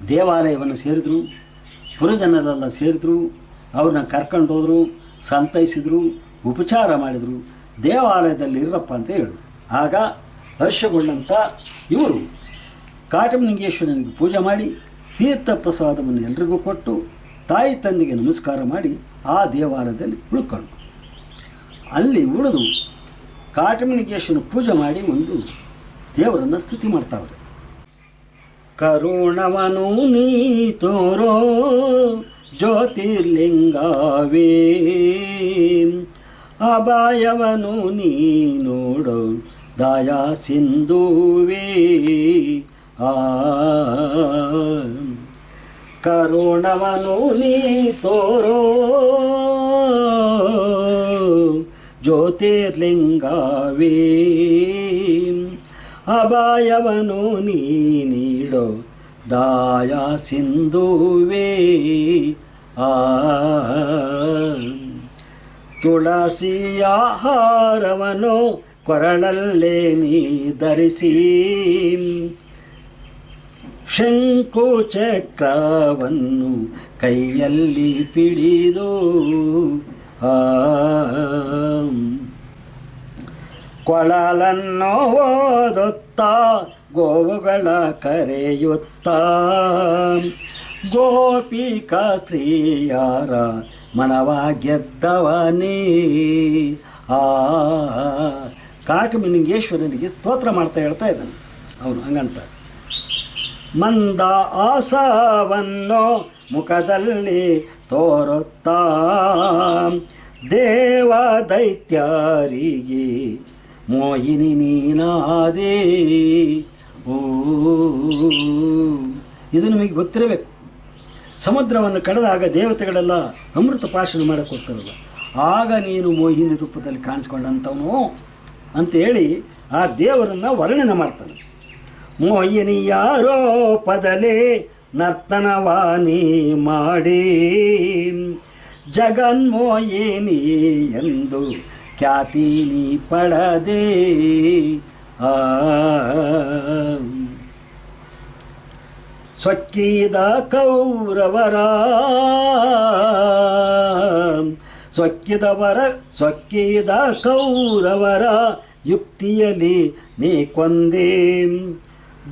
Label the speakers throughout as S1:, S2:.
S1: ದೇವಾಲಯವನ್ನು ಸೇರಿದರು. ಪುರಜನರೆಲ್ಲ ಸೇರಿದರು, ಅವ್ರನ್ನ ಕರ್ಕೊಂಡು ಹೋದರು, ಸಂತೈಸಿದರು, ಉಪಚಾರ ಮಾಡಿದರು. ದೇವಾಲಯದಲ್ಲಿ ಇರಪ್ಪ ಅಂತ ಹೇಳಿದ್ರು. ಆಗ ಹರ್ಷಗೊಂಡಂಥ ಇವರು ಕಾಟಮಲಿಂಗೇಶ್ವರನಿಗೆ ಪೂಜೆ ಮಾಡಿ ತೀರ್ಥ ಪ್ರಸಾದವನ್ನು ಎಲ್ರಿಗೂ ಕೊಟ್ಟು ತಾಯಿ ತಂದೆಗೆ ನಮಸ್ಕಾರ ಮಾಡಿ ಆ ದೇವಾಲಯದಲ್ಲಿ ಉಳ್ಕೊಂಡು ಅಲ್ಲಿ ಉಳಿದು ಕಾಟಮಲಿಂಗೇಶ್ವರನ ಪೂಜೆ ಮಾಡಿ ಒಂದು ದೇವರನ್ನು ಸ್ತುತಿ ಮಾಡ್ತಾವ್ರೆ. ಕರುಣವನು ನೀ ತೋರೋ ಜ್ಯೋತಿರ್ಲಿಂಗವೇ, ಅಭಯವನು ನೀ ನೋಡೋ ದಯಾ ಸಿಂಧುವೇ. ಕರುಣವನು ನೀ ತೋರೋ ಜ್ಯೋತಿರ್ಲಿಂಗವೇ, ಅಭಯವನು ನೀ ನೀಡೋ ದಯಾ ಸಿಂಧುವೇ. ತುಳಸಿಯ ಹಾರವನು ಕೊರಳಲ್ಲೇ ನೀ ಧರಿಸಿ, ಶಂಕು ಚಕ್ರವನ್ನು ಕೈಯಲ್ಲಿ ಪಿಡಿದು, ಕೊಳಲನ್ನು ಓದುತ್ತಾ ಗೋವುಗಳ ಕರೆಯುತ್ತಾ, ಗೋಪಿಕಾ ಸ್ತ್ರೀಯರ ಮನವ ಗೆದ್ದವನೇ. ಕಾಟಮಲಿಂಗೇಶ್ವರನಿಗೆ ಸ್ತೋತ್ರ ಮಾಡ್ತಾ ಹೇಳ್ತಾ ಇದ್ದಾನೆ ಅವನು. ಹಂಗಂತ ಮಂದ ಆಸವನ್ನು ಮುಖದಲ್ಲಿ ತೋರುತ್ತಾ, ದೇವ ದೈತ್ಯರಿಗೆ ಮೋಹಿನಿ ನೀನಾದೇ. ಇದು ನಿಮಗೆ ಗೊತ್ತಿರಬೇಕು. ಸಮುದ್ರವನ್ನು ಕಳೆದಾಗ ದೇವತೆಗಳೆಲ್ಲ ಅಮೃತ ಪಾಶನ ಮಾಡಕ್ಕೆ ಹೋಗ್ತಾರಲ್ಲ, ಆಗ ನೀನು ಮೋಹಿನಿ ರೂಪದಲ್ಲಿ ಕಾಣಿಸ್ಕೊಂಡಂಥವನು ಅಂತೇಳಿ ಆ ದೇವರನ್ನು ವರ್ಣನೆ ಮಾಡ್ತಾನೆ. ಮೋಹಿನಿಯ ರೂಪದಲ್ಲಿ ನರ್ತನವಾನಿ ಮಾಡಿ, ಜಗನ್ಮೋಹಿನಿ ಎಂದು ಖ್ಯಾತಿ ನೀ ಪಡದೆ. ಸೊಕ್ಕಿದ ಕೌರವರ ಸೊಕ್ಕಿದ ಕೌರವರ ಯುಕ್ತಿಯಲ್ಲಿ ನೀ ಕೊಂದೆ,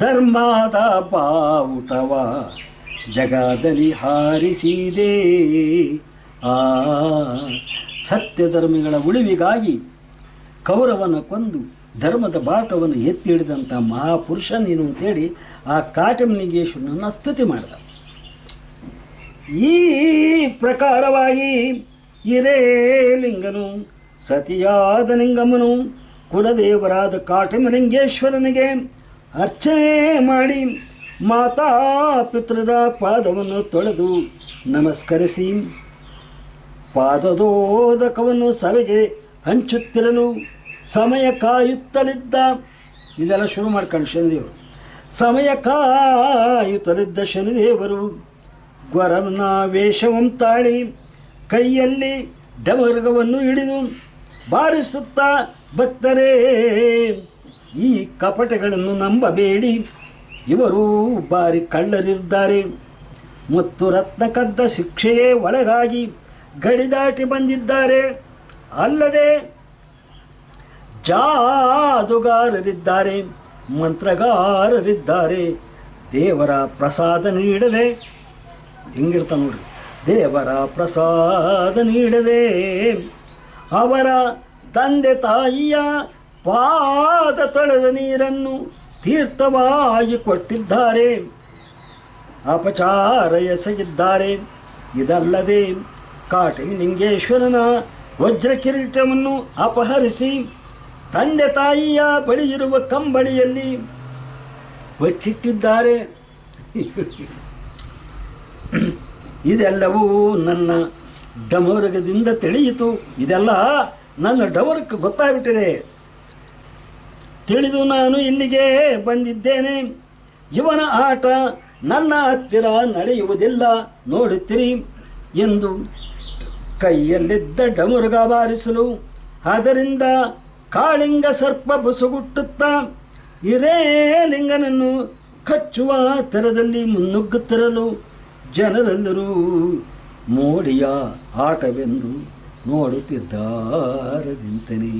S1: ಧರ್ಮದ ಬಾವುಟವ ಜಗದಲ್ಲಿ ಹಾರಿಸಿದೆ. ಸತ್ಯಧರ್ಮಿಗಳ ಉಳಿವಿಗಾಗಿ ಕೌರವನ ಕೊಂದು ಧರ್ಮದ ಬಾಟವನ್ನು ಎತ್ತಿ ಹಿಡಿದಂಥ ಮಹಾಪುರುಷ ನೀನು ಅಂತೇಳಿ ಆ ಕಾಟಮಲಿಂಗೇಶ್ವರನನ್ನು ಸ್ತುತಿ ಮಾಡಿದ. ಈ ಪ್ರಕಾರವಾಗಿ ಹಿರೇಲಿಂಗನು ಸತಿಯಾದ ಲಿಂಗಮ್ಮನು ಕುಲದೇವರಾದ ಕಾಟಮಲಿಂಗೇಶ್ವರನಿಗೆ ಅರ್ಚನೆ ಮಾಡಿ ಮಾತಾ ಪಿತೃರ ಪಾದವನ್ನು ತೊಳೆದು ನಮಸ್ಕರಿಸಿ, ಪಾದದೋದಕವನ್ನು ಸಭೆಗೆ ಹಂಚುತ್ತಿರಲು ಸಮಯ ಕಾಯುತ್ತಲಿದ್ದ. ಇದೆಲ್ಲ ಶುರು ಮಾಡ್ಕೊಂಡು ಶನಿದೇವರು. ಸಮಯ ಕಾಯುತ್ತಲಿದ್ದ ಶನಿದೇವರು ಗೊರವನ ವೇಷವನ್ನು ತಾಳಿ ಕೈಯಲ್ಲಿ ಡಮರುಗವನ್ನು ಹಿಡಿದು ಬಾರಿಸುತ್ತಾ, ಭಕ್ತರೇ ಈ ಕಪಟಗಳನ್ನು ನಂಬಬೇಡಿ, ಇವರು ಬಾರಿ ಕಳ್ಳರಿದ್ದಾರೆ ಮತ್ತು ರತ್ನ ಕದ್ದ ಶಿಕ್ಷೆಯೇ ಒಳಗಾಗಿ ಗಡಿದಾಟಿ ಬಂದಿದ್ದಾರೆ. ಅಲ್ಲದೆ ಜಾದುಗಾರರಿದ್ದಾರೆ, ಮಂತ್ರಗಾರರಿದ್ದಾರೆ. ದೇವರ ಪ್ರಸಾದ ನೀಡದೆ, ಹಿಂಗಿರ್ತ ನೋಡ್ರಿ, ದೇವರ ಪ್ರಸಾದ ನೀಡದೆ ಅವರ ತಂದೆ ತಾಯಿಯ ಪಾದ ತೊಳೆದ ನೀರನ್ನು ತೀರ್ಥವಾಗಿ ಕೊಟ್ಟಿದ್ದಾರೆ, ಅಪಚಾರ ಎಸಗಿದ್ದಾರೆ. ಇದಲ್ಲದೆ ಕಾಟಮಲಿಂಗೇಶ್ವರನ ವಜ್ರ ಕಿರೀಟವನ್ನು ಅಪಹರಿಸಿ ತಂದೆ ತಾಯಿಯ ಬಳಿ ಇರುವ ಕಂಬಳಿಯಲ್ಲಿ ಬಚ್ಚಿಟ್ಟಿದ್ದಾರೆ. ಇದೆಲ್ಲವೂ ನನ್ನ ಡಮರುಗದಿಂದ ತಿಳಿಯಿತು. ಇದೆಲ್ಲ ನನ್ನ ಡಮರುಕ್ಕೆ ಗೊತ್ತಾಗ್ಬಿಟ್ಟಿದೆ. ತಿಳಿದು ನಾನು ಇಲ್ಲಿಗೆ ಬಂದಿದ್ದೇನೆ. ಇವನ ಆಟ ನನ್ನ ಹತ್ತಿರ ನಡೆಯುವುದಿಲ್ಲ, ನೋಡುತ್ತೀರಿ ಎಂದು ಕೈಯಲ್ಲಿದ್ದ ಡಮರುಗ ಬಾರಿಸಲು ಅದರಿಂದ ಕಾಳಿಂಗ ಸರ್ಪ ಬುಸುಗುಟ್ಟುತ್ತಾ ಹಿರೇಲಿಂಗನನ್ನು ಕಚ್ಚುವ ತೆರದಲ್ಲಿ ಮುನ್ನುಗ್ಗುತ್ತಿರಲು ಜನರೆಲ್ಲರೂ ಮೋಡಿಯ ಆಟವೆಂದು ನೋಡುತ್ತಿದ್ದಾರದಿಂತನೇ.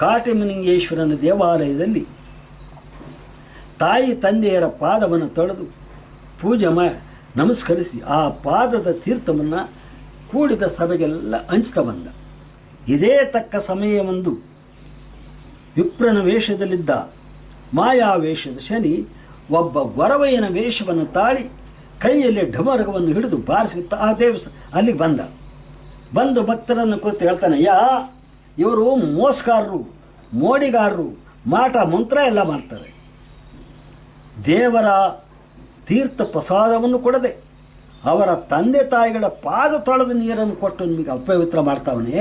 S1: ಕಾಟಮಲಿಂಗೇಶ್ವರನ ದೇವಾಲಯದಲ್ಲಿ ತಾಯಿ ತಂದೆಯರ ಪಾದವನ್ನು ತೊಳೆದು ಪೂಜೆ ನಮಸ್ಕರಿಸಿ ಆ ಪಾದದ ತೀರ್ಥವನ್ನು ಕೂಡಿದ ಸಭೆಗೆಲ್ಲ ಹಂಚ್ತಾ ಬಂದ. ಇದೇ ತಕ್ಕ ಸಮಯವೊಂದು ವಿಪ್ರನ ವೇಷದಲ್ಲಿದ್ದ ಮಾಯಾವೇಷದ ಶನಿ ಒಬ್ಬ ಗೊರವಯ್ಯನ ವೇಷವನ್ನು ತಾಳಿ ಕೈಯಲ್ಲಿ ಢಮರಗವನ್ನು ಹಿಡಿದು ಬಾರಿಸುತ್ತಾ ಆ ಅಲ್ಲಿಗೆ ಬಂದು ಭಕ್ತರನ್ನು ಕುರಿತು ಹೇಳ್ತಾನೆ, ಇವರು ಮೋಸಗಾರರು, ಮೋಡಿಗಾರರು, ಮಾಟ ಮಂತ್ರ ಎಲ್ಲ ಮಾಡ್ತಾರೆ. ದೇವರ ತೀರ್ಥ ಪ್ರಸಾದವನ್ನು ಕೊಡದೆ ಅವರ ತಂದೆ ತಾಯಿಗಳ ಪಾದ ತೊಳೆದ ನೀರನ್ನು ಕೊಟ್ಟು ನಿಮಗೆ ಅಪವಿತ್ರ ಮಾಡ್ತಾವನೆ.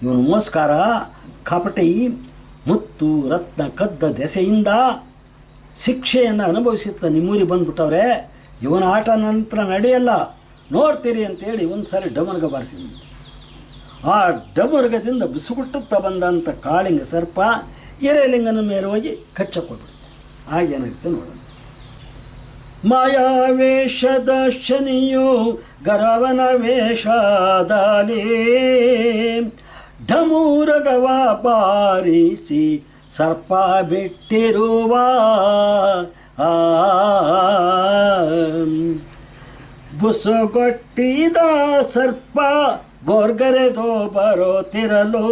S1: ಇವನು ಮೋಸ್ಕಾರ, ಕಪಟಿ, ಮುತ್ತು ರತ್ನ ಕದ್ದ ದೆಸೆಯಿಂದ ಶಿಕ್ಷೆಯನ್ನು ಅನುಭವಿಸುತ್ತಾ ನಿಮ್ಮೂರಿಗೆ ಬಂದ್ಬಿಟ್ಟವ್ರೆ. ಇವನ ಆಟ ನಂತರ ನಡೆಯಲ್ಲ, ನೋಡ್ತೀರಿ ಅಂತೇಳಿ ಒಂದು ಸಾರಿ ಡಮರ್ಗ ಬಾರಿಸಿದ್ನು. ಆ ಡಮರ್ಗದಿಂದ ಬಿಸುಗುಟ್ಟುತ್ತಾ ಬಂದಂಥ ಕಾಳಿಂಗ ಸರ್ಪ ಹಿರೇಲಿಂಗನ ಮೇಲೆ ಹೋಗಿ ಕಚ್ಚಕ್ಕೋಗ್ಬಿಡ್ತು. ಹಾಗೇನಾಗುತ್ತೆ ನೋಡೋಣ. ಮಾಯಾವೇಷದ ಶನಿಯು ಗರವನ ವೇಷದಲ್ಲಿ ಢಮೂರಗವ ಬಾರಿಸಿ ಸರ್ಪ ಬಿಟ್ಟಿರುವ ಬುಸುಗೊಟ್ಟಿದ ಸರ್ಪ ಬೋರ್ಗರೆದೋ ಬರೋತಿರಲು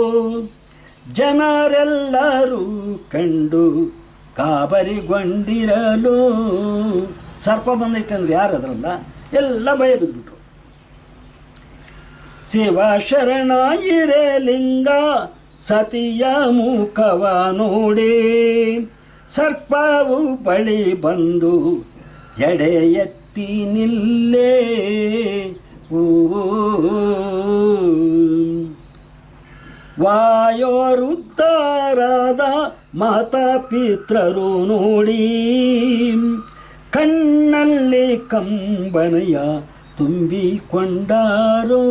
S1: ಜನರೆಲ್ಲರೂ ಕಂಡು ಕಾಬರಿಗೊಂಡಿರಲು. ಸರ್ಪ ಬಂದೈತೆ ಅಂದ್ರೆ ಯಾರು ಅದರಲ್ಲ, ಎಲ್ಲ ಭಯ ಬಿದ್ದುಬಿಟ್ರು. ಶಿವ ಶರಣ ಹಿರೇಲಿಂಗ ಸತಿಯ ಮುಖವ ನೋಡಿ ಸರ್ಪವು ಬಳಿ ಬಂದು ಎಡೆ ಎತ್ತಿ ನಿಲ್ಲೇ. ವಾಯೋರುದ್ಧಾರಾದ ಮಾತಾ ಪಿತ್ರರು ನೋಡಿ ಕಣ್ಣಲ್ಲಿ ಕಂಬನಯ ತುಂಬಿಕೊಂಡಾರೋ.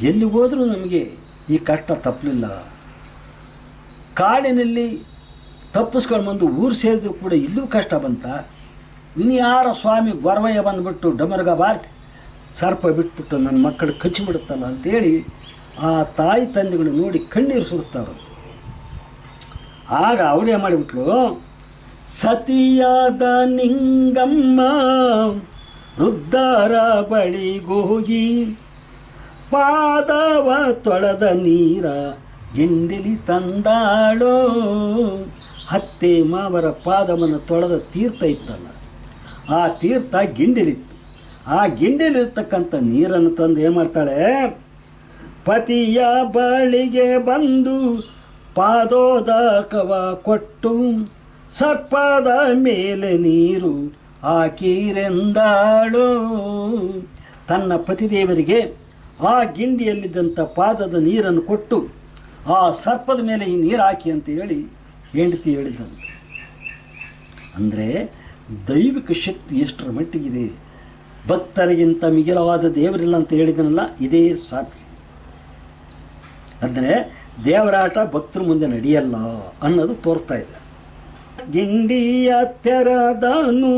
S1: ಎಲ್ಲಿ ಹೋದರೂ ನಮಗೆ ಈ ಕಷ್ಟ ತಪ್ಪಲಿಲ್ಲ. ಕಾಡಿನಲ್ಲಿ ತಪ್ಪಿಸ್ಕೊಂಡು ಬಂದು ಊರು ಸೇರಿದ್ರು ಕೂಡ ಇಲ್ಲೂ ಕಷ್ಟ ಬಂತ. ಇನ್ಯಾರ ಸ್ವಾಮಿ ಗೊರವಯ್ಯ ಬಂದುಬಿಟ್ಟು ಡಮರ್ಗ ಬಾರಿಸಿ ಸರ್ಪ ಬಿಟ್ಬಿಟ್ಟು ನನ್ನ ಮಕ್ಕಳು ಕಚ್ಚಿಬಿಡುತ್ತಲ್ಲ ಅಂತೇಳಿ ಆ ತಾಯಿ ತಂದೆಗಳು ನೋಡಿ ಕಣ್ಣೀರು ಸುರಿಸ್ತಾವ್ರಂತೆ. ಆಗ ಅವಳೇ ಮಾಡಿಬಿಟ್ರು, ಸತಿಯಾದ ನಿಂಗಮ್ಮ ವೃದ್ಧರ ಬಳಿಗೋಗಿ ಪಾದವ ತೊಳೆದ ನೀರ ಗಿಂಡಿಲಿ ತಂದಾಳೋ. ಹತ್ತೆ ಮಾವರ ಪಾದವನ್ನು ತೊಳೆದ ತೀರ್ಥ ಇತ್ತಲ್ಲ, ಆ ತೀರ್ಥ ಗಿಂಡಿಲಿತ್ತು. ಆ ಗಿಂಡಿಲಿರ್ತಕ್ಕಂಥ ನೀರನ್ನು ತಂದು ಏನು ಮಾಡ್ತಾಳೆ, ಪತಿಯ ಬಳಿಗೆ ಬಂದು ಪಾದೋದಕವ ಕೊಟ್ಟು ಸರ್ಪದ ಮೇಲೆ ನೀರು ಹಾಕಿರೆಂದಾಳು. ತನ್ನ ಪತಿದೇವರಿಗೆ ಆ ಗಿಂಡಿಯಲ್ಲಿದ್ದಂಥ ಪಾದದ ನೀರನ್ನು ಕೊಟ್ಟು ಆ ಸರ್ಪದ ಮೇಲೆ ಈ ನೀರು ಹಾಕಿ ಅಂತ ಹೇಳಿ ಹೆಂಡತಿ ಹೇಳಿದಂತೆ. ಅಂದರೆ ದೈವಿಕ ಶಕ್ತಿ ಎಷ್ಟರ ಮಟ್ಟಿಗಿದೆ. ಭಕ್ತರಿಗಿಂತ ಮಿಗಿಲವಾದ ದೇವರಿಲ್ಲ ಅಂತ ಹೇಳಿದನಲ್ಲ, ಇದೇ ಸಾಕ್ಷಿ. ಅಂದರೆ ದೇವರಾಟ ಭಕ್ತರ ಮುಂದೆ ನಡೆಯಲ್ಲ ಅನ್ನೋದು ತೋರಿಸ್ತಾ ಇದೆ. ಗಿಂಡಿಯ ತೆರೆದನು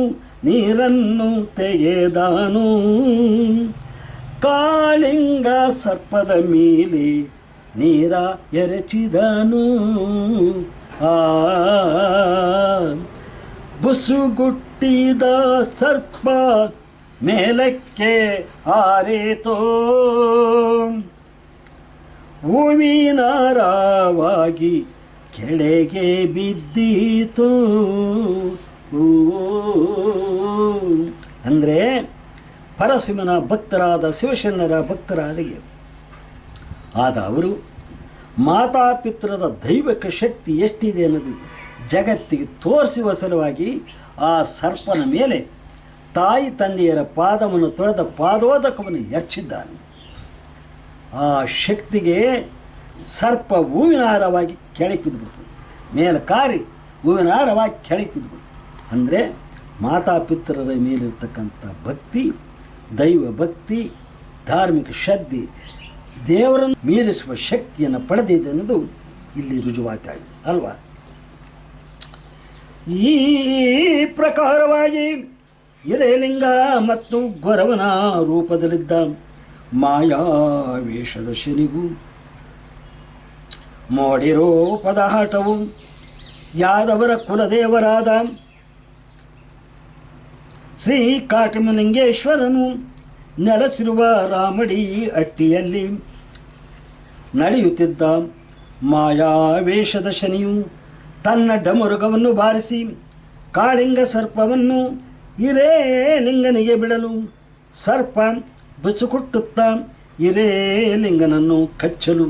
S1: ನೀರನ್ನು ತೆಗೆದನು, ಕಾಳಿಂಗ ಸರ್ಪದ ಮೇಲೆ ನೀರ ಎರಚಿದನು. ಬುಸುಗುಟ್ಟಿದ ಸರ್ಪ ಮೇಲಕ್ಕೆ ಹಾರಿತೋ, ಹೂವಿನಾರವಾಗಿ ಕೆಳಗೆ ಬಿದ್ದೀತು. ಅಂದರೆ ಪರಶಿವನ ಭಕ್ತರಾದ ಶಿವಶರಣರ ಭಕ್ತರಾದ ಅವರು ಮಾತಾಪಿತೃರ ದೈವಿಕ ಶಕ್ತಿ ಎಷ್ಟಿದೆ ಅನ್ನೋದು ಜಗತ್ತಿಗೆ ತೋರಿಸುವ ಸಲುವಾಗಿ ಆ ಸರ್ಪನ ಮೇಲೆ ತಾಯಿ ತಂದೆಯರ ಪಾದವನ್ನು ತೊಳೆದ ಪಾದೋದಕವನ್ನು ಎರಚಿದ್ದಾನೆ. ಆ ಶಕ್ತಿಗೆ ಸರ್ಪ ಹೂವಿನ ಹಾರವಾಗಿ ಕೆಳಗೆ ಬಿದ್ದುಬಿಡ್ತದೆ, ಮೇಲೆ ಕಾರಿ ಹೂವಿನ ಹಾರವಾಗಿ ಕೆಳಗೆ ಬಿದ್ದುಬಿಡ್ತದೆ. ಅಂದರೆ ಮಾತಾಪಿತೃರ ಮೇಲಿರ್ತಕ್ಕಂಥ ಭಕ್ತಿ, ದೈವ ಭಕ್ತಿ, ಧಾರ್ಮಿಕ ಶ್ರದ್ಧೆ ದೇವರನ್ನು ಮೀರಿಸುವ ಶಕ್ತಿಯನ್ನು ಪಡೆದಿದೆ ಅನ್ನೋದು ಇಲ್ಲಿ ರುಜುವಾತಾಗಿದೆ ಅಲ್ವಾ. ಈ ಪ್ರಕಾರವಾಗಿ ಹಿರೇಲಿಂಗ ಮತ್ತು ಗೊರವನ ರೂಪದಲ್ಲಿದ್ದ ಮಾಯಾವೇಷದ ಶನಿಗೂ ಮೋಡಿರೋ ಪದಹಾಟವು ಯಾದವರ ಕುಲದೇವರಾದ ಶ್ರೀ ಕಾಟಮಲಿಂಗೇಶ್ವರನು ನೆಲೆಸಿರುವ ರಾಮಡಿ ಅಟ್ಟಿಯಲ್ಲಿ ನಡೆಯುತ್ತಿದ್ದ ಮಾಯಾವೇಷದ ಶನಿಯು ತನ್ನ ಡಮರುಗವನ್ನು ಬಾರಿಸಿ ಕಾಳಿಂಗ ಸರ್ಪವನ್ನು ಹಿರೇಲಿಂಗನಿಗೆ ಬಿಡಲು ಸರ್ಪ ಬಿಸುಕುಟ್ಟುತ್ತಾ ಹಿರೇಲಿಂಗನನ್ನು ಕಚ್ಚಲು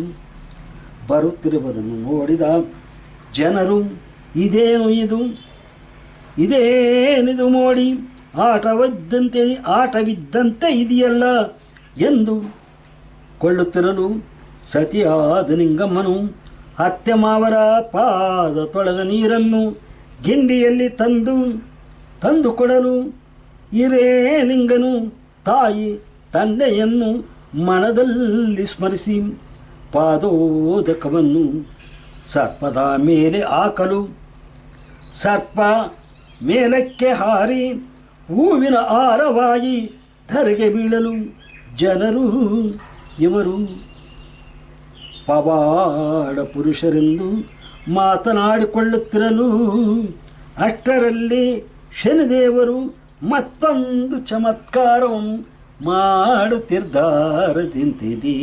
S1: ಬರುತ್ತಿರುವುದನ್ನು ನೋಡಿದ ಜನರು ಇದೇನಿದು ಮೋಡಿ ಆಟವಿದ್ದಂತೆ ಇದೆಯಲ್ಲ ಎಂದು ಕೊಳ್ಳುತ್ತಿರಲು ಸತಿಯಾದ ನಿಂಗಮ್ಮನು ಅತ್ತೆ ಮಾವರ ಪಾದ ತೊಳೆದ ನೀರನ್ನು ಗಿಂಡಿಯಲ್ಲಿ ತಂದು ಕೊಡಲು ಹಿರೇಲಿಂಗನು ತಾಯಿ ತಂದೆಯನ್ನು ಮನದಲ್ಲಿ ಸ್ಮರಿಸಿ ಪಾದೋದಕವನ್ನು ಸರ್ಪದ ಮೇಲೆ ಹಾಕಲು ಸರ್ಪ ಮೇಲಕ್ಕೆ ಹಾರಿ ಹೂವಿನ ಹಾರವಾಗಿ ಧರೆಗೆ ಬೀಳಲು ಜನರು ಇವರು ಪವಾಡ ಪುರುಷರೆಂದು ಮಾತನಾಡಿಕೊಳ್ಳುತ್ತಿರಲು ಅಷ್ಟರಲ್ಲಿ ಶನಿದೇವರು ಮತ್ತೊಂದು ಚಮತ್ಕಾರವನ್ನು ಮಾಡುತ್ತಿದ್ದಾರದಿಂತಿದೆ.